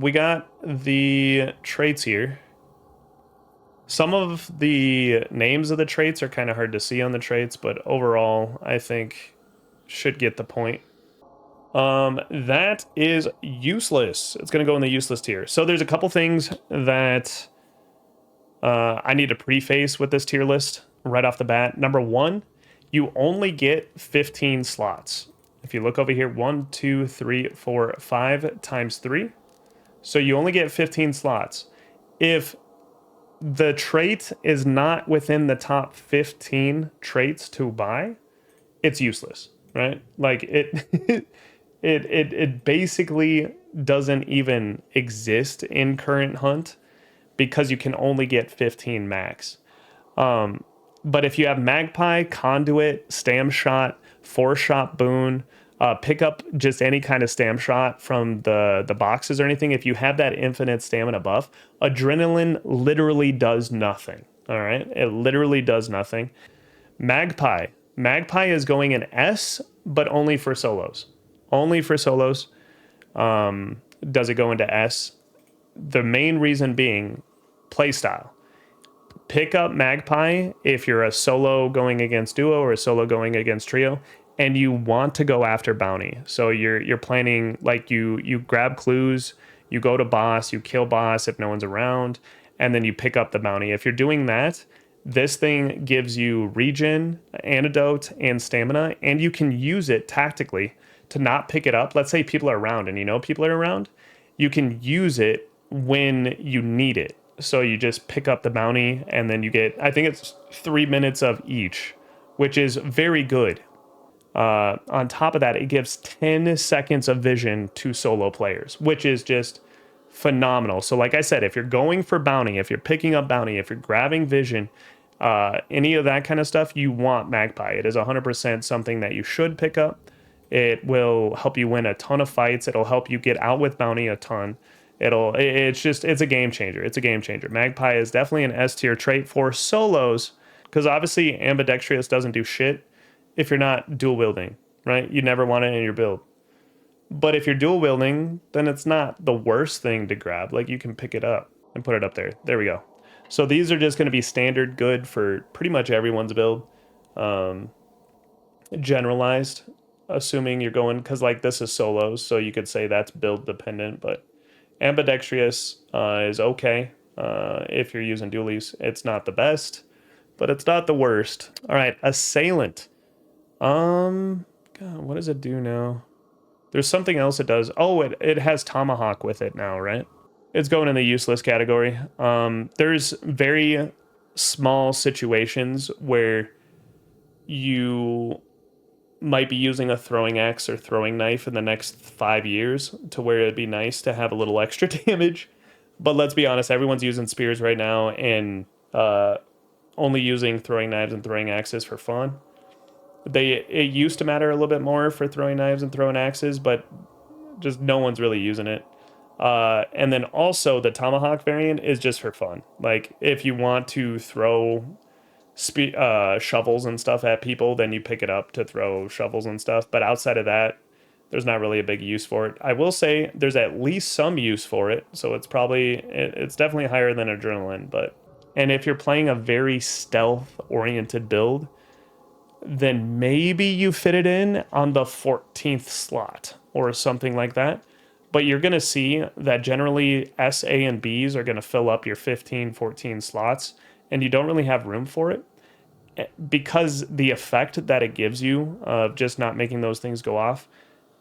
We got the traits here. Some of the names of the traits are kind of hard to see on the traits, but overall, I think should get the point. That is useless. It's going to go in the useless tier. So there's a couple things that I need to preface with this tier list right off the bat. Number one, you only get 15 slots. If you look over here, 1, 2, 3, 4, 5 times 3. So you only get 15 slots. If the trait is not within the top 15 traits to buy, it's useless, right? Like it it basically doesn't even exist in current hunt because you can only get 15 max. But if you have Magpie, Conduit, Stam Shot, 4-shot boon, pick up just any kind of stam shot from the boxes or anything. If you have that infinite stamina buff, adrenaline literally does nothing. All right, it literally does nothing. Magpie is going in S, but only for solos. Only for solos. Does it go into S? The main reason being playstyle. Pick up Magpie if you're a solo going against duo or a solo going against trio, and you want to go after bounty. So you're planning, like, you grab clues, you go to boss, you kill boss if no one's around, and then you pick up the bounty. If you're doing that, this thing gives you regen, antidote, and stamina, and you can use it tactically to not pick it up. Let's say people are around and you know people are around. You can use it when you need it. So you just pick up the bounty and then you get, I think it's 3 minutes of each, which is very good. On top of that, it gives 10 seconds of vision to solo players, which is just phenomenal. So like I said, if you're going for bounty, if you're picking up bounty, if you're grabbing vision, any of that kind of stuff, you want Magpie. It is 100% something that you should pick up. It will help you win a ton of fights. It'll help you get out with bounty a ton. It's a game changer. It's a game changer. Magpie is definitely an S tier trait for solos, because obviously ambidextrous doesn't do shit if you're not dual wielding, right? You never want it in your build. But if you're dual wielding, then it's not the worst thing to grab. Like, you can pick it up and put it up there. There we go. So these are just going to be standard good for pretty much everyone's build. Generalized, assuming you're going, because like this is solos, so you could say that's build dependent, but ambidextrous is okay if you're using dualies. It's not the best, but it's not the worst. All right, Assailant. God, what does it do now? There's something else it does. Oh, it has Tomahawk with it now, right? It's going in the useless category. There's very small situations where you might be using a throwing axe or throwing knife in the next 5 years to where it'd be nice to have a little extra damage. But let's be honest, everyone's using spears right now and only using throwing knives and throwing axes for fun. It used to matter a little bit more for throwing knives and throwing axes, but just no one's really using it. And then also the Tomahawk variant is just for fun. Like, if you want to throw shovels and stuff at people, then you pick it up to throw shovels and stuff. But outside of that, there's not really a big use for it. I will say there's at least some use for it. So it's definitely higher than adrenaline. And if you're playing a very stealth oriented build, then maybe you fit it in on the 14th slot or something like that. But you're going to see that generally S, A, and Bs are going to fill up your 15, 14 slots, and you don't really have room for it because the effect that it gives you of just not making those things go off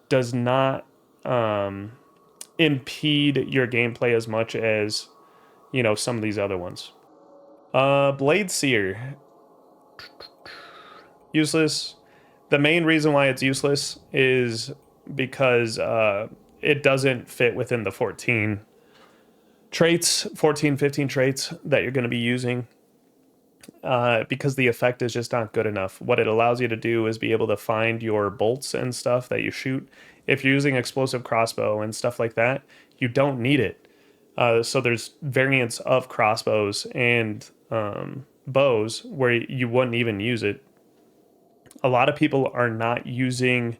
does not impede your gameplay as much as, some of these other ones. Blade Seer. Useless. The main reason why it's useless is because it doesn't fit within the 14 traits, 14, 15 traits that you're going to be using, because the effect is just not good enough. What it allows you to do is be able to find your bolts and stuff that you shoot. If you're using explosive crossbow and stuff like that, you don't need it. So there's variants of crossbows and bows where you wouldn't even use it. A lot of people are not using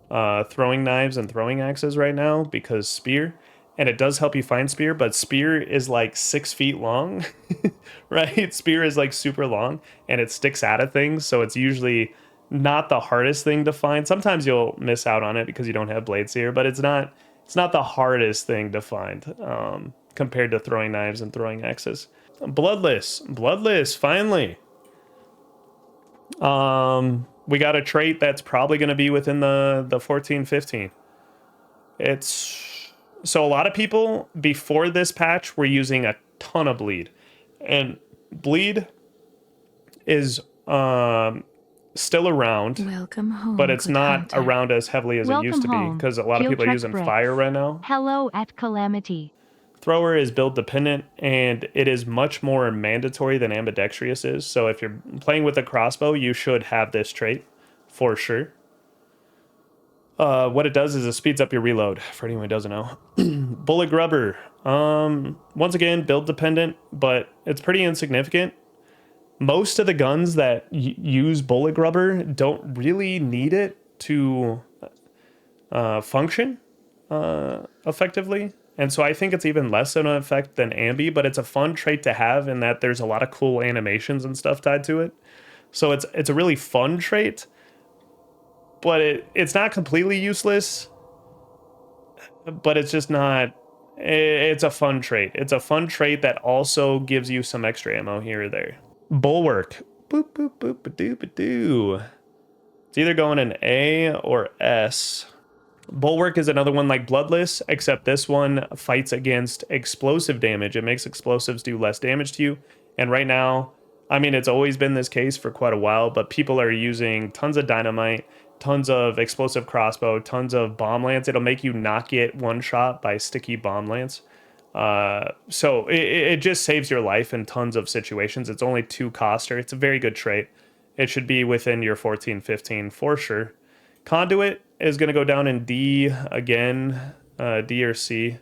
throwing knives and throwing axes right now because spear. and it does help you find spear, but spear is like 6 feet long, right? Spear is like super long and it sticks out of things, so it's usually not the hardest thing to find. Sometimes you'll miss out on it because you don't have blade seer, but it's not the hardest thing to find compared to throwing knives and throwing axes. Bloodless, finally. We got a trait that's probably going to be within the 14, 15. It's so a lot of people before this patch were using a ton of bleed, and bleed is still around. Welcome home, but it's not hunter. around as heavily as it used to be because a lot of people are using fire right now. Hello at Khalamity. Thrower is build dependent, and it is much more mandatory than ambidextrous is. So if you're playing with a crossbow, you should have this trait for sure. What it does is it speeds up your reload, for anyone who doesn't know. Bullet grubber. Once again, build dependent, but it's pretty insignificant. Most of the guns that use bullet grubber don't really need it to function effectively. And so I think it's even less of an effect than ambi, but it's a fun trait to have in that there's a lot of cool animations and stuff tied to it. So it's a really fun trait, but it's not completely useless, but it's just not, it's a fun trait. It's a fun trait that also gives you some extra ammo here or there. Bulwark. Boop, boop, boop, ba-doo, ba-doo. It's either going in A or S. Bulwark is another one like Bloodless, except this one fights against explosive damage. It makes explosives do less damage to you. And right now, I mean, it's always been this case for quite a while, but people are using tons of dynamite, tons of explosive crossbow, tons of bomb lance. It'll make you not get one shot by sticky bomb lance. So it just saves your life in tons of situations. It's only 2 coster. It's a very good trait. It should be within your 14, 15 for sure. Conduit is going to go down in D again, D or C.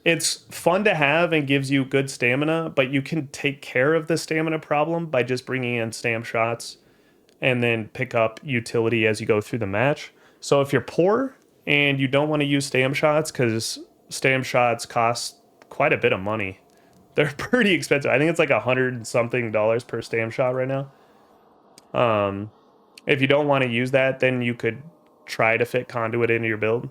It's fun to have and gives you good stamina, but you can take care of the stamina problem by just bringing in stam shots and then pick up utility as you go through the match. So if you're poor and you don't want to use stam shots, because stam shots cost quite a bit of money. They're pretty expensive. I think it's like $100 something per stam shot right now. If you don't want to use that, then you could try to fit Conduit into your build.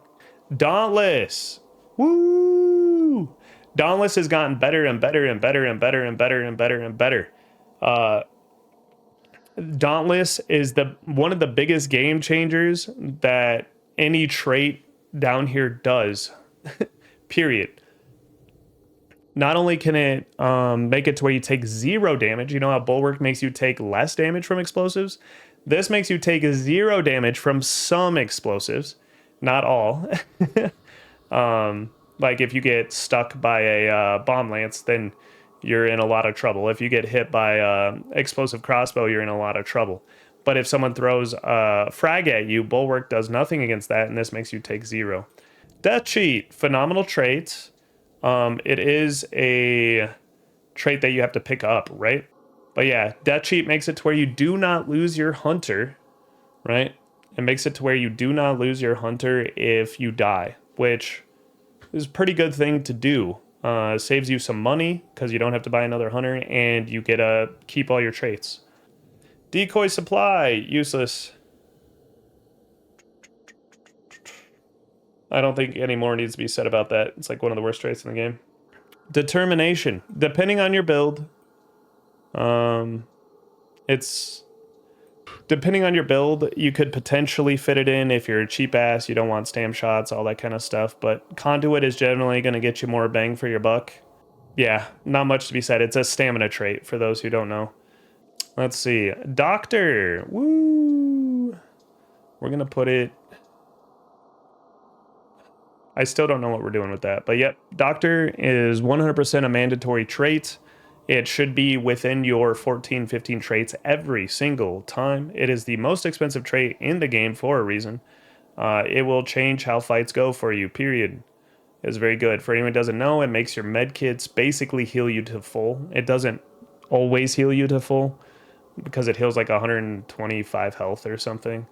Dauntless. Woo! Dauntless has gotten better and better and better and better and better and better and better. Dauntless is one of the biggest game changers that any trait down here does. Period. Not only can it make it to where you take 0 damage, you know how Bulwark makes you take less damage from explosives? This makes you take 0 damage from some explosives, not all. Like if you get stuck by a bomb lance, then you're in a lot of trouble. If you get hit by explosive crossbow, you're in a lot of trouble. But if someone throws a frag at you, Bulwark does nothing against that, and this makes you take 0. Death Cheat, phenomenal trait. It is a trait that you have to pick up, right? But yeah, Death Cheat makes it to where you do not lose your hunter, right? It makes it to where you do not lose your hunter if you die, which is a pretty good thing to do. Saves you some money because you don't have to buy another hunter, and you get to keep all your traits. Decoy supply, useless. I don't think any more needs to be said about that. It's like one of the worst traits in the game. Determination. Depending on your build, it's depending on your build, you could potentially fit it in if you're a cheap ass, you don't want stam shots, all that kind of stuff. But Conduit is generally going to get you more bang for your buck. Yeah, not much to be said. It's a stamina trait for those who don't know. Let's see. Doctor. Woo! We're going to put it... I still don't know what we're doing with that. But yep, Doctor is 100% a mandatory trait. It should be within your 14, 15 traits every single time. It is the most expensive trait in the game for a reason. It will change how fights go for you, period. It's very good. For anyone who doesn't know, it makes your med kits basically heal you to full. It doesn't always heal you to full because it heals like 125 health or something,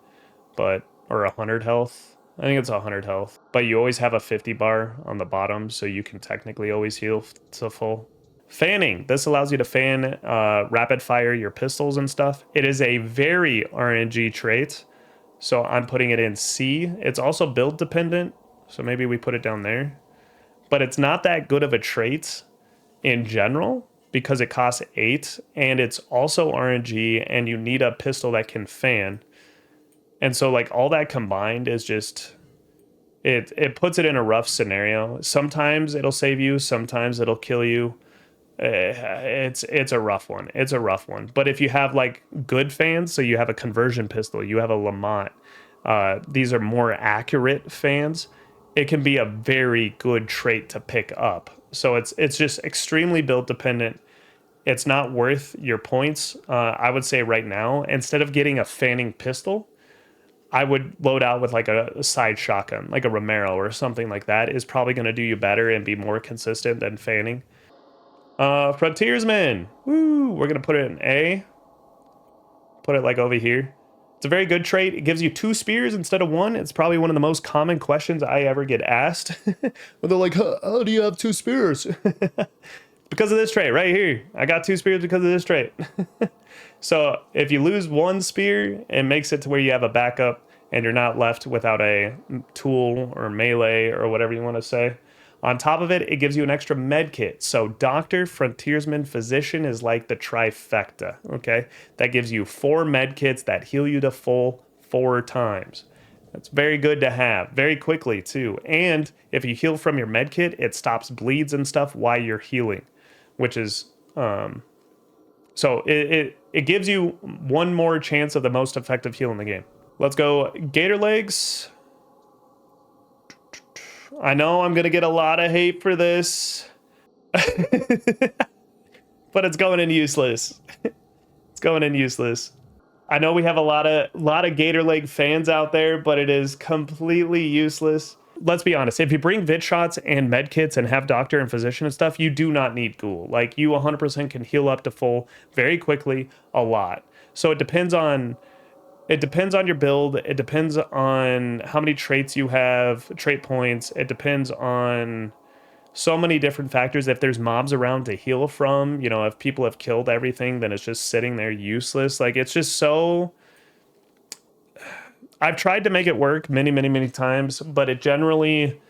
or 100 health. I think it's 100 health. But you always have a 50 bar on the bottom, so you can technically always heal to full. Fanning. This allows you to fan rapid fire your pistols and stuff. It is a very RNG trait, so I'm putting it in C. It's also build dependent, so maybe we put it down there. But it's not that good of a trait in general because it costs 8 and it's also RNG and you need a pistol that can fan. And so like all that combined is just it puts it in a rough scenario. Sometimes it'll save you, sometimes it'll kill you. It's a rough one. It's a rough one. But if you have like good fans, so you have a conversion pistol, you have a Lamont, these are more accurate fans, it can be a very good trait to pick up. So it's just extremely build dependent. It's not worth your points. I would say right now, instead of getting a fanning pistol, I would load out with like a side shotgun, like a Romero or something like that is probably going to do you better and be more consistent than fanning. Frontiersman. Woo! We're going to put it in A. Put it like over here. It's a very good trait. It gives you 2 spears instead of 1. It's probably one of the most common questions I ever get asked. But they're like, how do you have 2 spears? Because of this trait right here. I got 2 spears because of this trait. So if you lose 1 spear, it makes it to where you have a backup and you're not left without a tool or melee or whatever you want to say. On top of it, it gives you an extra med kit. So doctor, frontiersman, physician is like the trifecta, okay? That gives you 4 med kits that heal you to full 4 times. That's very good to have, very quickly too. And if you heal from your med kit, it stops bleeds and stuff while you're healing, which is, so it gives you 1 more chance of the most effective heal in the game. Let's go Gator legs. I know I'm going to get a lot of hate for this. But it's going in useless. It's going in useless. I know we have a lot of Gator leg fans out there, but it is completely useless. Let's be honest. If you bring vid shots and med kits and have doctor and physician and stuff, you do not need ghoul. Like you 100% can heal up to full very quickly, a lot. So it depends on your build. It depends on how many traits you have, trait points. It depends on so many different factors. If there's mobs around to heal from, you know, if people have killed everything, then it's just sitting there useless. Like it's just so... I've tried to make it work many times, but it generally...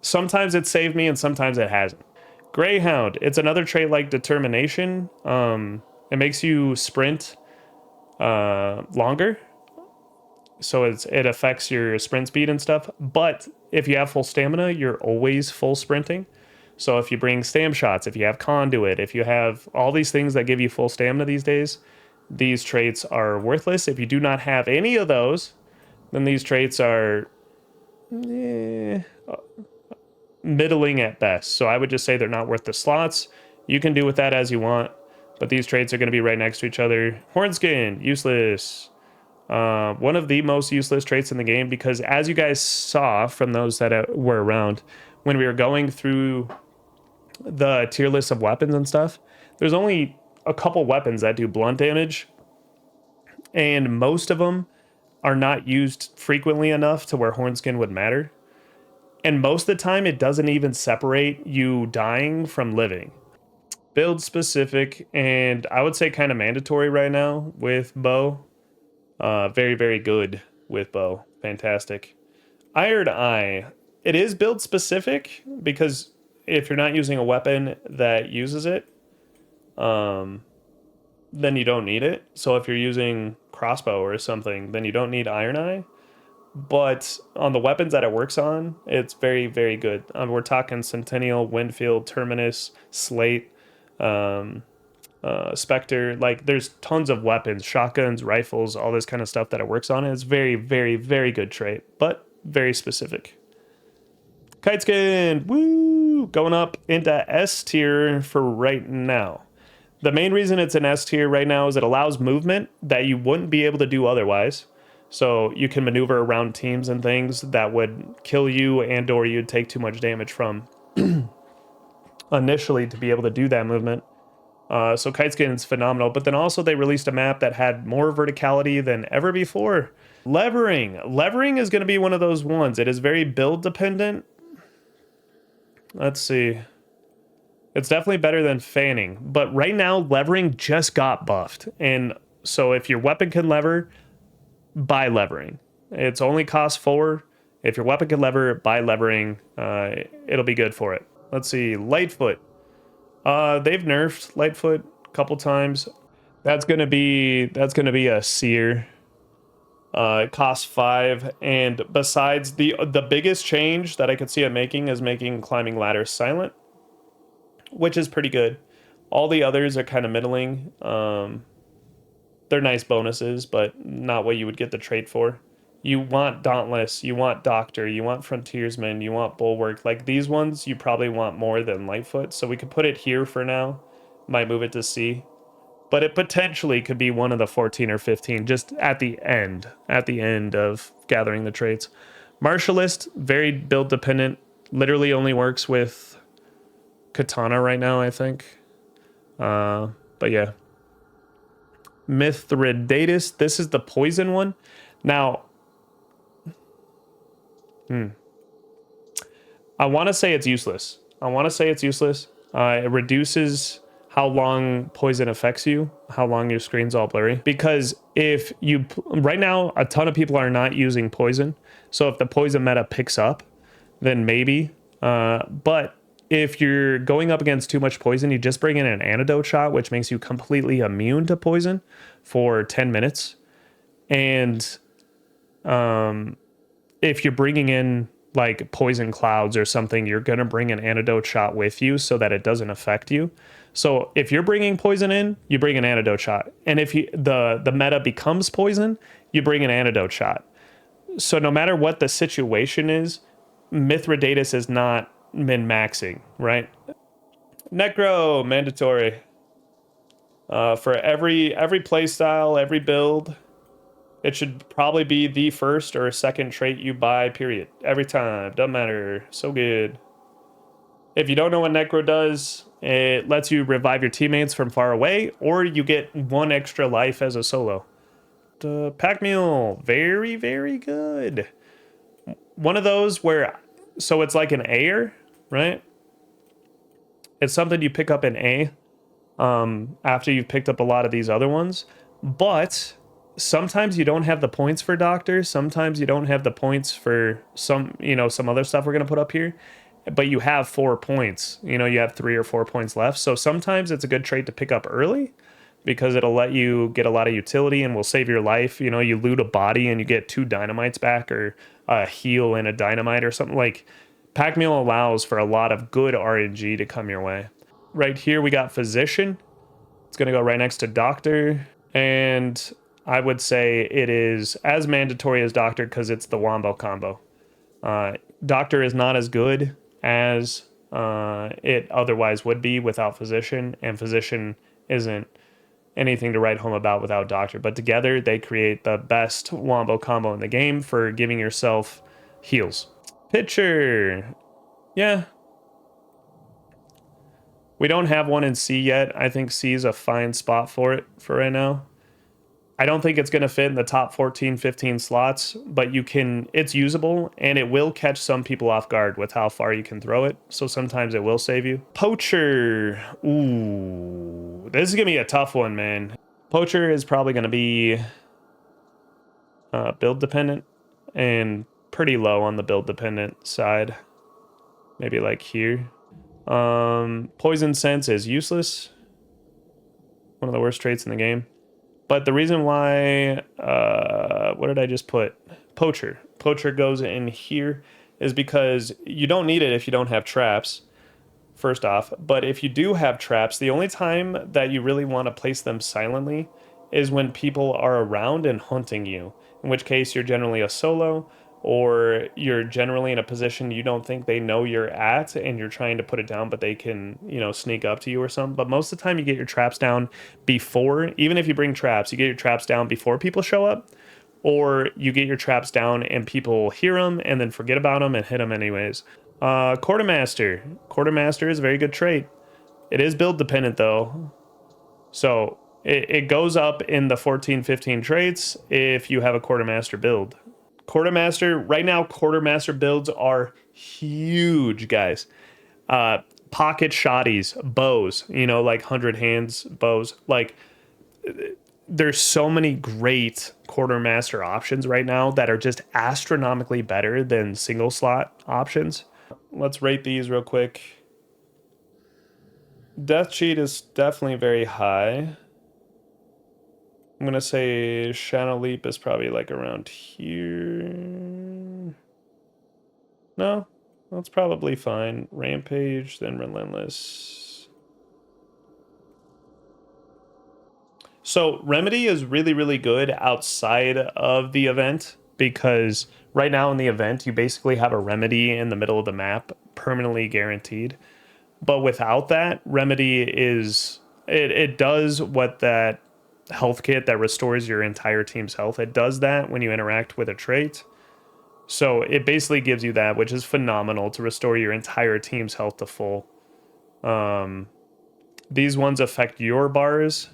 Sometimes it saved me and sometimes it hasn't. Greyhound. It's another trait like determination. It makes you sprint longer. So it affects your sprint speed and stuff. But if you have full stamina, you're always full sprinting. So if you bring stam shots, if you have conduit, if you have all these things that give you full stamina these days, these traits are worthless. If you do not have any of those, then these traits are middling at best. So I would just say they're not worth the slots. You can do with that as you want, but these traits are going to be right next to each other. Hornskin, useless. One of the most useless traits in the game, because as you guys saw from those that were around, when we were going through the tier list of weapons and stuff, there's only a couple weapons that do blunt damage, and most of them are not used frequently enough to where Hornskin would matter. And most of the time, it doesn't even separate you dying from living. Build specific, and I would say kind of mandatory right now with bow. Very good with bow. Fantastic. Iron Eye. It is build specific because if you're not using a weapon that uses it, then you don't need it. So if you're using crossbow or something, then you don't need Iron Eye. But on the weapons that it works on, it's very good. We're talking Centennial, Winfield, Terminus, Slate, Spectre. Like there's tons of weapons, shotguns, rifles, all this kind of stuff that it works on. And it's very good trait, but very specific. Kiteskin, woo! Going up into S tier for right now. The main reason it's an S tier right now is it allows movement that you wouldn't be able to do otherwise. So you can maneuver around teams and things that would kill you and or you'd take too much damage from initially to be able to do that movement. So Kiteskin is phenomenal. But then also they released a map that had more verticality than ever before. Levering. Levering is going to be one of those ones. It is very build dependent. Let's see. It's definitely better than fanning. But right now, levering just got buffed. And so if your weapon can lever, buy levering. It's only cost 4. If your weapon can lever, buy levering. It'll be good for it. Let's see. Lightfoot. They've nerfed Lightfoot a couple times. That's gonna be a seer. It costs 5, and besides the biggest change that I could see it making is making climbing ladders silent, which is pretty good. All the others are kind of middling. They're nice bonuses, but not what you would get the trait for. You want dauntless, you want doctor, you want frontiersman, you want bulwark. Like these ones, you probably want more than Lightfoot. So we could put it here for now. Might move it to C. But it potentially could be one of the 14 or 15 just at the end of gathering the traits. Martialist, very build dependent, literally only works with katana right now, I think. But yeah. Mithridatus, this is the poison one. Now, I want to say it's useless. It reduces how long poison affects you, how long your screen's all blurry. Because if you, right now, a ton of people are not using poison. So if the poison meta picks up, then maybe. But if you're going up against too much poison, you just bring in an antidote shot, which makes you completely immune to poison for 10 minutes. And if you're bringing in like poison clouds or something, you're going to bring an antidote shot with you so that it doesn't affect you. So if you're bringing poison in, you bring an antidote shot. And if the meta becomes poison, you bring an antidote shot. So no matter what the situation is, Mithridatus is not min-maxing, right? Necro, mandatory. For every playstyle, every build, it should probably be the first or second trait you buy, period. Every time. Doesn't matter. So good. If you don't know what Necro does, it lets you revive your teammates from far away, or you get 1 extra life as a solo. The Packmule, very, very good. One of those where, so it's like an Aer, right? It's something you pick up in A after you've picked up a lot of these other ones. But sometimes you don't have the points for Doctor. Sometimes you don't have the points for some other stuff we're going to put up here. But you have 4 points. You have 3 or 4 points left. So sometimes it's a good trait to pick up early because it'll let you get a lot of utility and will save your life. You loot a body and you get 2 dynamites back, or a heal and a dynamite or something. Like, Packmule allows for a lot of good RNG to come your way. Right here we got Physician. It's going to go right next to Doctor. And I would say it is as mandatory as Doctor because it's the Wombo combo. Doctor is not as good as it otherwise would be without Physician, and Physician isn't anything to write home about without Doctor. But together they create the best Wombo combo in the game for giving yourself heals. Pitcher. Yeah. We don't have one in C yet. I think C is a fine spot for it for right now. I don't think it's going to fit in the top 14, 15 slots, but it's usable, and it will catch some people off guard with how far you can throw it. So sometimes it will save you. Poacher. Ooh, this is going to be a tough one, man. Poacher is probably going to be build dependent and pretty low on the build dependent side. Maybe like here. Poison sense is useless. One of the worst traits in the game. But the reason why, what did I just put? Poacher. Poacher goes in here is because you don't need it if you don't have traps, first off. But if you do have traps, the only time that you really want to place them silently is when people are around and hunting you, in which case you're generally a solo, or you're generally in a position you don't think they know you're at and you're trying to put it down, but they can, sneak up to you or something. But most of the time you get your traps down before, even if you bring traps, you get your traps down before people show up, or you get your traps down and people hear them and then forget about them and hit them anyways. Quartermaster. Quartermaster is a very good trait. It is build dependent though. So It goes up in the 14, 15 traits if you have a quartermaster build. Quartermaster, right now, quartermaster builds are huge, guys. Pocket shotties, bows, you know, like 100 hands bows. Like, there's so many great quartermaster options right now that are just astronomically better than single slot options. Let's rate these real quick. Death cheat is definitely very high. I'm gonna say Shadow Leap is probably like around here. No, that's probably fine. Rampage, then Relentless. So Remedy is really, really good outside of the event because right now in the event, you basically have a Remedy in the middle of the map, permanently guaranteed. But without that, Remedy is it does what that health kit that restores your entire team's health. It does that when you interact with a trait. So it basically gives you that, which is phenomenal to restore your entire team's health to full. These ones affect your bars.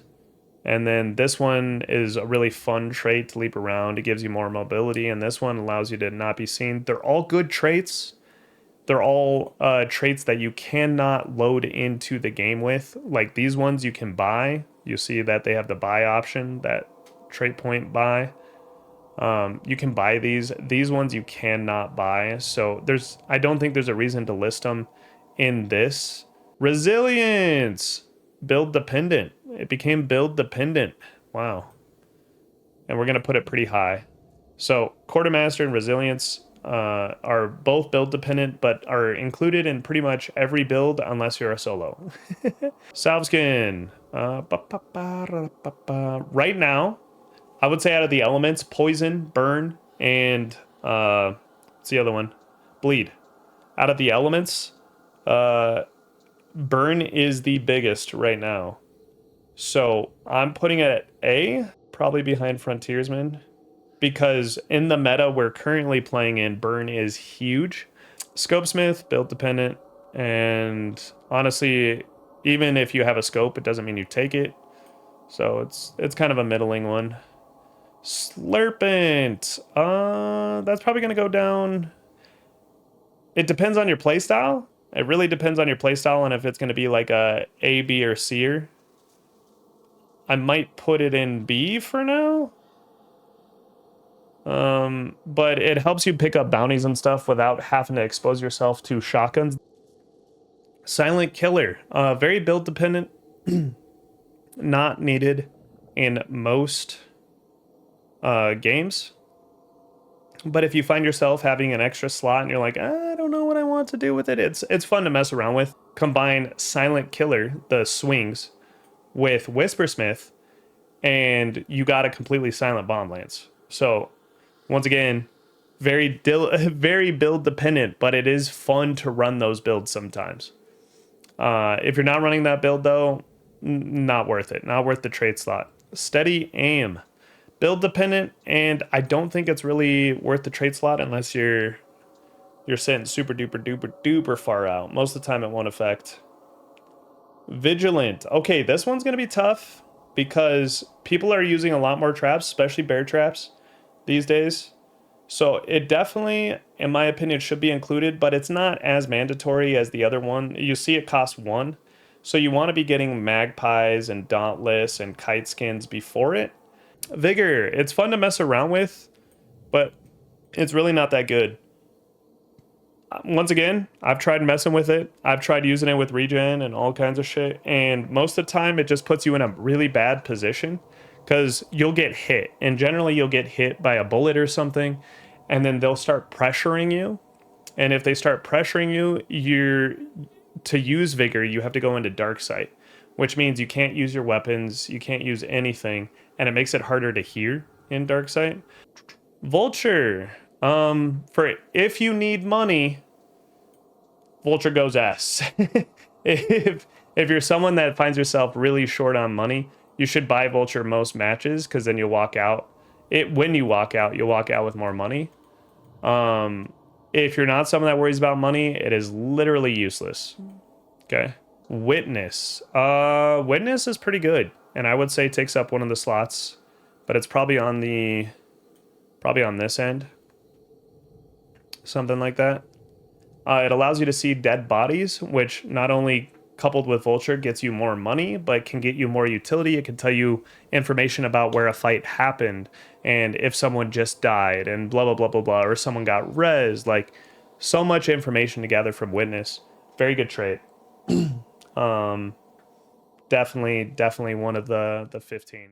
And then this one is a really fun trait to leap around. It gives you more mobility. And this one allows you to not be seen. They're all good traits. They're all traits that you cannot load into the game with. Like these ones you can buy. You see that they have the buy option, that trait point buy. You can buy these. These ones you cannot buy. So I don't think there's a reason to list them in this. Resilience! Build dependent. It became build dependent. Wow. And we're going to put it pretty high. So Quartermaster and Resilience are both build dependent, but are included in pretty much every build unless you're a solo. Salveskin. Right now, I would say out of the elements, poison, burn, and what's the other one? Bleed. Out of the elements, burn is the biggest right now. So I'm putting it at A, probably behind frontiersman, because in the meta we're currently playing in, burn is huge. Scopesmith, build dependent, and honestly, even if you have a scope, it doesn't mean you take it. So it's kind of a middling one. Slurpent. That's probably gonna go down. It depends on your playstyle. It really depends on your playstyle and if it's gonna be like a A, B, or seer. I might put it in B for now. But it helps you pick up bounties and stuff without having to expose yourself to shotguns. Silent Killer. Very build dependent. Not needed in most games. But if you find yourself having an extra slot and you're like, I don't know what I want to do with it, it's fun to mess around with. Combine Silent Killer, the swings, with Whispersmith, and you got a completely silent bomb lance. So once again, very build dependent, but it is fun to run those builds sometimes. If you're not running that build though, not worth it. Not worth the trade slot. Steady aim. Build dependent, and I don't think it's really worth the trade slot unless you're sitting super duper far out. Most of the time it won't affect. Vigilant. Okay, this one's gonna be tough because people are using a lot more traps, especially bear traps these days. So it definitely, in my opinion, should be included, but it's not as mandatory as the other one. You see it costs 1. So you want to be getting magpies and dauntless and kiteskins before it. Vigor. It's fun to mess around with, but it's really not that good. Once again, I've tried messing with it. I've tried using it with regen and all kinds of shit. And most of the time, it just puts you in a really bad position because you'll get hit. And generally, you'll get hit by a bullet or something. And then they'll start pressuring you. And if they start pressuring you, to use Vigor, you have to go into Dark Sight, which means you can't use your weapons. You can't use anything. And it makes it harder to hear in Dark Sight. Vulture. For if you need money, Vulture goes S. if you're someone that finds yourself really short on money, you should buy Vulture most matches because then you'll walk out. When you walk out, you'll walk out with more money. If you're not someone that worries about money, it is literally useless. Okay. Witness. Witness is pretty good. and I would say takes up one of the slots, but it's probably on this end, something like that. It allows you to see dead bodies, which not only coupled with Vulture gets you more money, but can get you more utility. It can tell you information about where a fight happened and if someone just died and blah, blah, blah, blah, blah, or someone got rezzed. Like, so much information to gather from Witness. Very good trait. Definitely one of the 15.